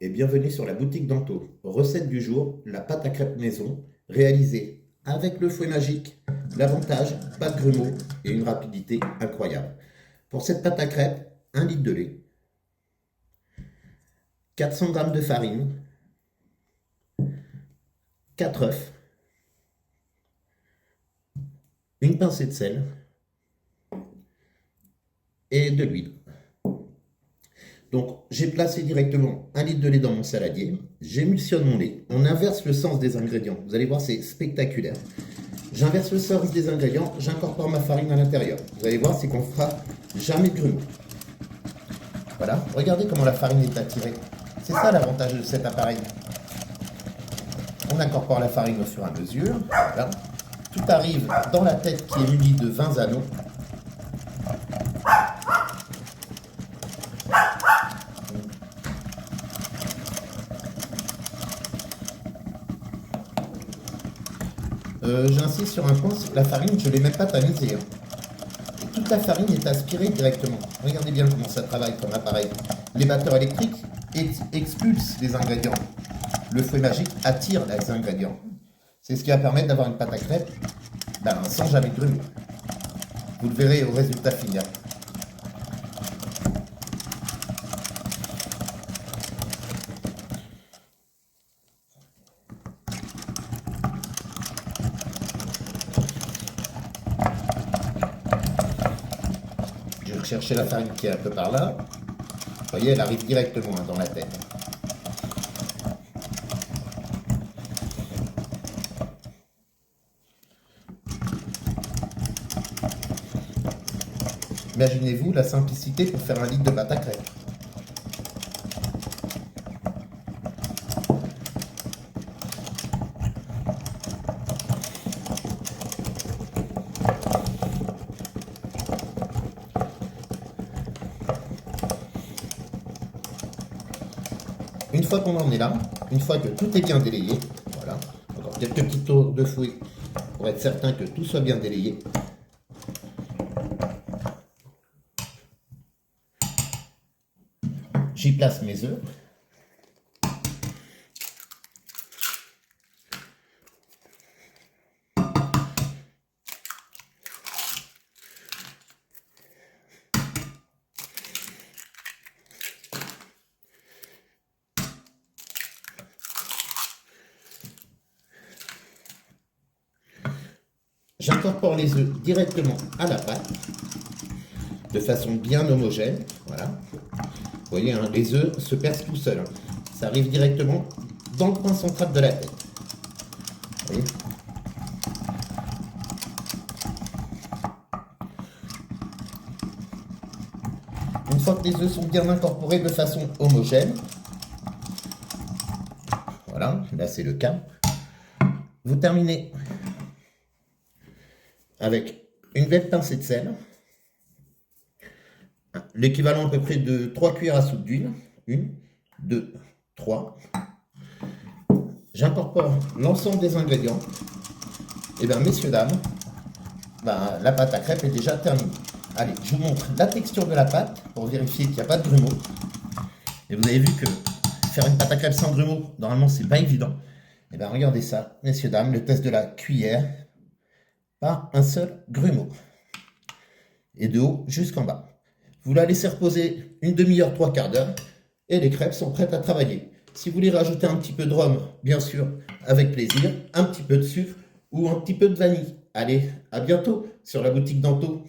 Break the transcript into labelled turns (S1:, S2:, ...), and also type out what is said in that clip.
S1: Et bienvenue sur la boutique d'Anto. Recette du jour, la pâte à crêpes maison, réalisée avec le fouet magique. L'avantage, pas de grumeaux et une rapidité incroyable. Pour cette pâte à crêpes, 1 litre de lait, 400 g de farine, 4 œufs, une pincée de sel et de l'huile. Donc, j'ai placé directement 1 litre de lait dans mon saladier. J'émulsionne mon lait. On inverse le sens des ingrédients. Vous allez voir, c'est spectaculaire. J'inverse le sens des ingrédients. J'incorpore ma farine à l'intérieur. Vous allez voir, c'est qu'on ne fera jamais de grumeaux. Voilà. Regardez comment la farine est attirée. C'est ça l'avantage de cet appareil. On incorpore la farine au fur et à mesure. Voilà. Tout arrive dans la tête qui est munie de 20 anneaux. J'insiste sur un point, c'est que la farine, je ne l'ai même pas tamisée. Et toute la farine est aspirée directement. Regardez bien comment ça travaille comme appareil. Les batteurs électriques expulsent les ingrédients. Le fouet magique attire les ingrédients. C'est ce qui va permettre d'avoir une pâte à crêpes sans jamais de grumeaux. Vous le verrez au résultat final. Je vais rechercher la farine qui est un peu par là. Vous voyez, elle arrive directement dans la tête. Imaginez-vous la simplicité pour faire 1 litre de pâte à crêpes. Une fois qu'on en est là, une fois que tout est bien délayé, voilà, encore quelques petits tours de fouet pour être certain que tout soit bien délayé. J'y place mes œufs. J'incorpore les œufs directement à la pâte, de façon bien homogène. Voilà. Vous voyez, hein, les œufs se percent tout seuls. Hein. Ça arrive directement dans le point central de la tête. Vous voyez ? Une fois que les œufs sont bien incorporés de façon homogène, voilà, là c'est le cas, vous terminez avec une belle pincée de sel, l'équivalent à peu près de 3 cuillères à soupe d'huile, 1, 2, 3. J'incorpore l'ensemble des ingrédients. Et bien, messieurs, dames, la pâte à crêpes est déjà terminée. Allez, je vous montre la texture de la pâte pour vérifier qu'il n'y a pas de grumeaux. Et vous avez vu que faire une pâte à crêpes sans grumeaux, normalement, c'est pas évident. Et bien, regardez ça, messieurs, dames, le test de la cuillère. Pas un seul grumeau. Et de haut jusqu'en bas. Vous la laissez reposer une demi-heure, 3/4 d'heure, et les crêpes sont prêtes à travailler. Si vous voulez rajouter un petit peu de rhum, bien sûr, avec plaisir, un petit peu de sucre ou un petit peu de vanille. Allez, à bientôt sur la boutique d'Anto.